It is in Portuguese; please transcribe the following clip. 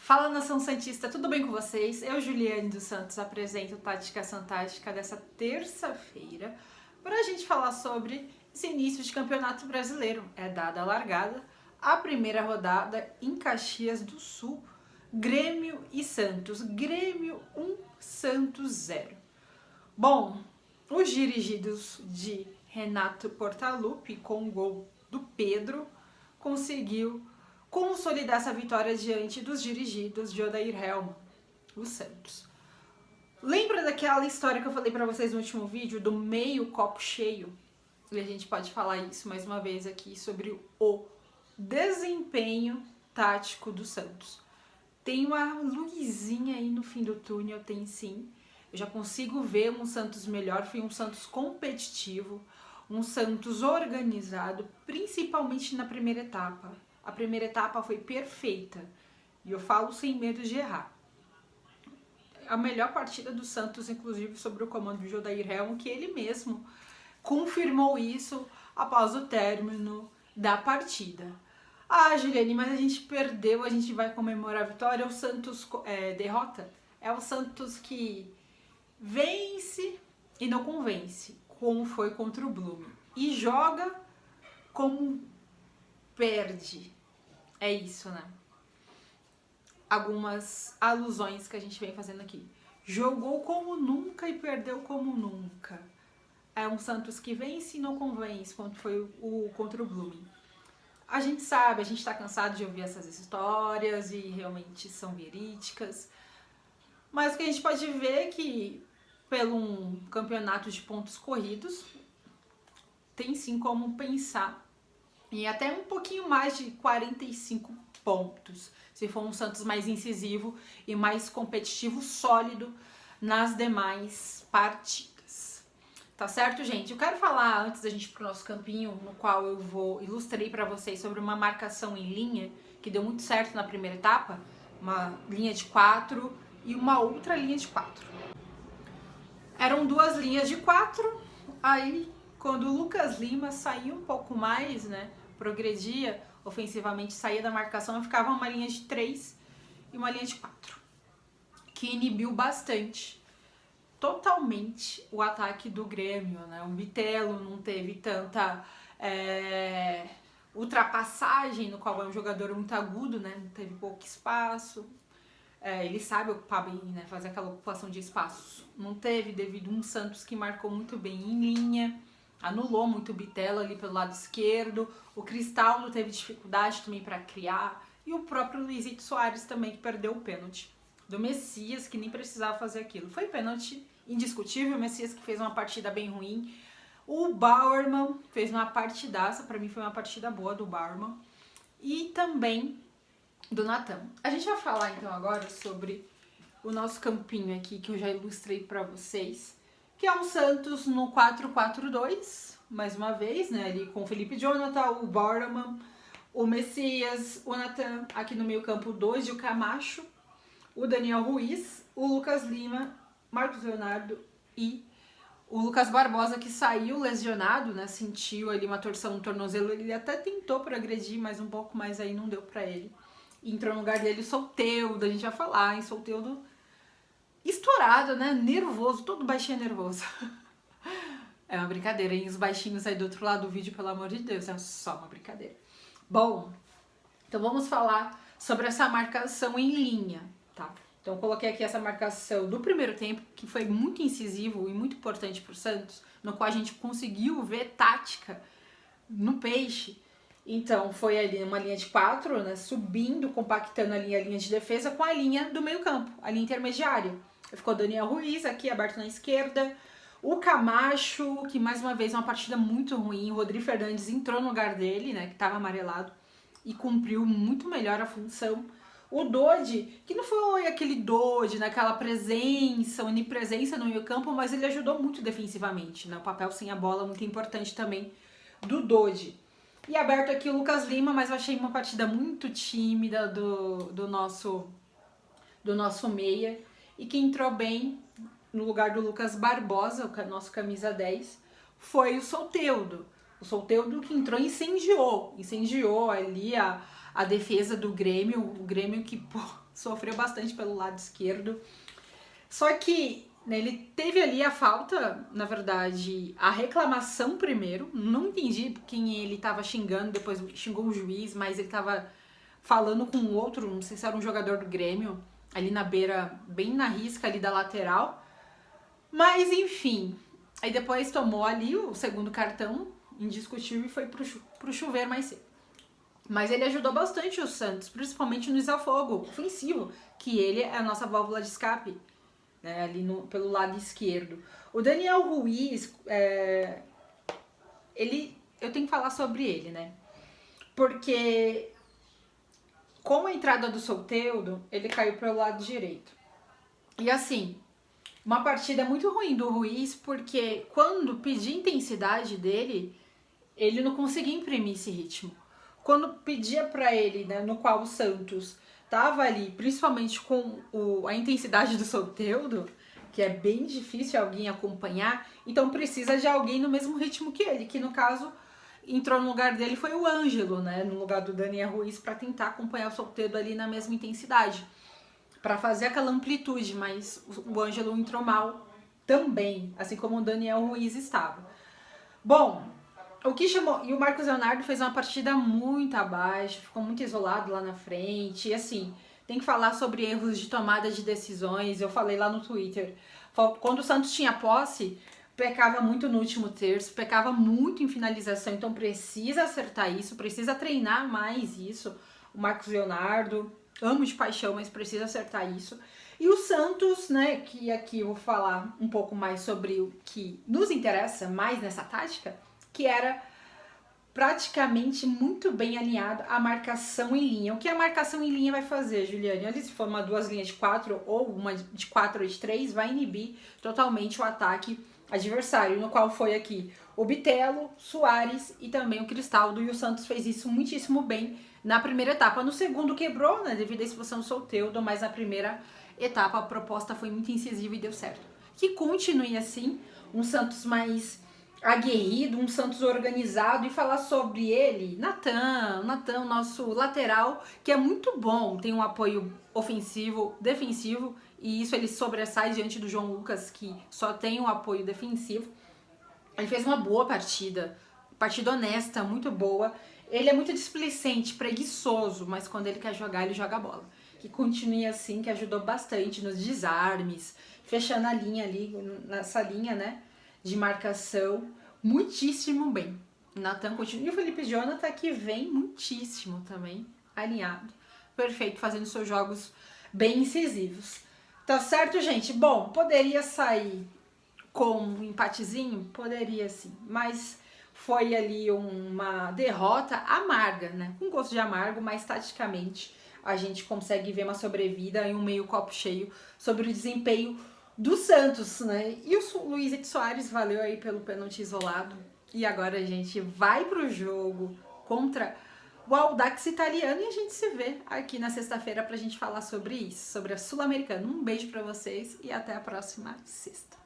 Fala, nação santista, tudo bem com vocês? Eu, Juliane dos Santos, apresento Tática Santástica dessa terça-feira para a gente falar sobre esse início de campeonato brasileiro. É dada a largada, a primeira rodada em Caxias do Sul, Grêmio e Santos. Grêmio 1, Santos 0. Bom, os dirigidos de Renato Portaluppi, com o gol do Pedro, conseguiu consolidar essa vitória diante dos dirigidos de Odair Hellmann, o Santos. Lembra daquela história que eu falei para vocês no último vídeo, do meio copo cheio? E a gente pode falar isso mais uma vez aqui sobre o desempenho tático do Santos. Tem uma luzinha aí no fim do túnel, tem sim. Eu já consigo ver um Santos melhor, foi um Santos competitivo, um Santos organizado, principalmente na primeira etapa. A primeira etapa foi perfeita, e eu falo sem medo de errar. A melhor partida do Santos, inclusive, sobre o comando de Odair Hellmann, que ele mesmo confirmou isso após o término da partida. Ah, Juliane, mas a gente perdeu, a gente vai comemorar a vitória, o Santos derrota? É o Santos que vence e não convence, como foi contra o Blumen, e joga como perde. É isso, né? Algumas alusões que a gente vem fazendo aqui. Jogou como nunca e perdeu como nunca. É um Santos que vence e não convence, quando foi contra o Blumen. A gente sabe, a gente tá cansado de ouvir essas histórias e realmente são verídicas. Mas o que a gente pode ver é que, pelo um campeonato de pontos corridos, tem sim como pensar em até um pouquinho mais de 45 pontos, se for um Santos mais incisivo e mais competitivo, sólido nas demais partidas. Tá certo, gente? Eu quero falar, antes da gente ir pro nosso campinho, no qual eu ilustrei para vocês sobre uma marcação em linha, que deu muito certo na primeira etapa, uma linha de 4 e uma outra linha de 4. Eram duas linhas de 4, aí quando o Lucas Lima saía um pouco mais, né, progredia ofensivamente, saía da marcação, ficava uma linha de 3 e uma linha de 4, que inibiu bastante, totalmente, o ataque do Grêmio, né? O Bitelo não teve tanta ultrapassagem, no qual é um jogador muito agudo, né? Não teve pouco espaço. Ele sabe ocupar bem, né? Fazer aquela ocupação de espaços. Não teve, devido a um Santos que marcou muito bem em linha, anulou muito o Bitelo ali pelo lado esquerdo. O Cristaldo teve dificuldade também para criar. E o próprio Luizito Soares também, que perdeu o pênalti do Messias, que nem precisava fazer aquilo. Foi pênalti indiscutível, o Messias que fez uma partida bem ruim. O Bauerman fez uma partidaça, para mim foi uma partida boa do Bauerman. E também do Natan. A gente vai falar então agora sobre o nosso campinho aqui, que eu já ilustrei para vocês, que é um Santos no 4-4-2, mais uma vez, né, ali com o Felipe Jonathan, o Bauerman, o Messias, o Natan, aqui no meio campo 2 de o Camacho, o Daniel Ruiz, o Lucas Lima, Marcos Leonardo e o Lucas Barbosa, que saiu lesionado, né, sentiu ali uma torção no tornozelo, ele até tentou progredir, mas um pouco mais aí não deu pra ele. Entrou no lugar dele o Soteldo, a gente vai falar, hein, Soteldo estourado, né, nervoso, todo baixinho nervoso. É uma brincadeira, hein, os baixinhos aí do outro lado do vídeo, pelo amor de Deus, é só uma brincadeira. Bom, então vamos falar sobre essa marcação em linha, tá? Então eu coloquei aqui essa marcação do primeiro tempo, que foi muito incisivo e muito importante pro Santos, no qual a gente conseguiu ver tática no peixe. Então foi ali uma linha de 4, né, subindo, compactando a linha de defesa com a linha do meio campo, a linha intermediária. Ficou Daniel Ruiz aqui aberto na esquerda, o Camacho, que mais uma vez uma partida muito ruim, o Rodrigo Fernandes entrou no lugar dele, né, que estava amarelado, e cumpriu muito melhor a função. O Dodi, que não foi aquele Dodi, naquela presença, onipresença no meio campo, mas ele ajudou muito defensivamente, né? O papel sem a bola muito importante também do Dodi. E aberto aqui o Lucas Lima, mas eu achei uma partida muito tímida do nosso meia. E quem entrou bem no lugar do Lucas Barbosa, o nosso camisa 10, foi o Soteldo. O Soteldo que entrou e incendiou ali a defesa do Grêmio, o Grêmio que, pô, sofreu bastante pelo lado esquerdo. Só que né, ele teve ali a falta, na verdade, a reclamação primeiro. Não entendi quem ele tava xingando, depois xingou o juiz, mas ele tava falando com outro, não sei se era um jogador do Grêmio, ali na beira, bem na risca ali da lateral. Mas enfim, aí depois tomou ali o segundo cartão, indiscutível, e foi pro chuveiro mais cedo. Mas ele ajudou bastante o Santos, principalmente no desafogo ofensivo, que ele é a nossa válvula de escape, né, ali pelo lado esquerdo. O Daniel Ruiz, eu tenho que falar sobre ele, né? Porque com a entrada do Soteldo, ele caiu pelo lado direito. E assim, uma partida muito ruim do Ruiz, porque quando pedi intensidade dele, ele não conseguia imprimir esse ritmo. Quando pedia para ele, né, no qual o Santos tava ali, principalmente com a intensidade do Soteldo, que é bem difícil alguém acompanhar, então precisa de alguém no mesmo ritmo que ele, que no caso entrou no lugar dele foi o Ângelo, né, no lugar do Daniel Ruiz, para tentar acompanhar o Soteldo ali na mesma intensidade, para fazer aquela amplitude, mas o Ângelo entrou mal também, assim como o Daniel Ruiz estava. Bom, o que chamou. E o Marcos Leonardo fez uma partida muito abaixo, ficou muito isolado lá na frente. E assim, tem que falar sobre erros de tomada de decisões. Eu falei lá no Twitter. Quando o Santos tinha posse, pecava muito no último terço, pecava muito em finalização. Então precisa acertar isso, precisa treinar mais isso. O Marcos Leonardo, amo de paixão, mas precisa acertar isso. E o Santos, né, que aqui eu vou falar um pouco mais sobre o que nos interessa mais nessa tática, que era praticamente muito bem alinhado a marcação em linha. O que a marcação em linha vai fazer, Juliane? Ali, se for duas linhas de 4 ou uma de 4 ou de 3, vai inibir totalmente o ataque adversário, no qual foi aqui o Bitelo, Soares e também o Cristaldo, e o Santos fez isso muitíssimo bem na primeira etapa. No segundo quebrou, né, devido à expulsão do Soteldo, mas na primeira etapa a proposta foi muito incisiva e deu certo. Que continue assim, um Santos mais aguerrido, um Santos organizado, e falar sobre ele, Natan, nosso lateral, que é muito bom, tem um apoio ofensivo, defensivo, e isso ele sobressai diante do João Lucas, que só tem um apoio defensivo. Ele fez uma boa partida honesta, muito boa. Ele é muito displicente, preguiçoso, mas quando ele quer jogar, ele joga a bola. Que continue assim, que ajudou bastante nos desarmes, fechando a linha ali, nessa linha, né, de marcação, muitíssimo bem. Natan continua. E o Felipe Jonathan, que vem muitíssimo também, alinhado. Perfeito, fazendo seus jogos bem incisivos. Tá certo, gente? Bom, poderia sair com um empatezinho? Poderia sim, mas foi ali uma derrota amarga, né? Com gosto de amargo, mas taticamente a gente consegue ver uma sobrevida e um meio copo cheio sobre o desempenho do Santos, né? E o Luiz de Soares valeu aí pelo pênalti isolado. E agora a gente vai pro jogo contra o Audax italiano e a gente se vê aqui na sexta-feira pra gente falar sobre isso, sobre a Sul-Americana. Um beijo pra vocês e até a próxima sexta.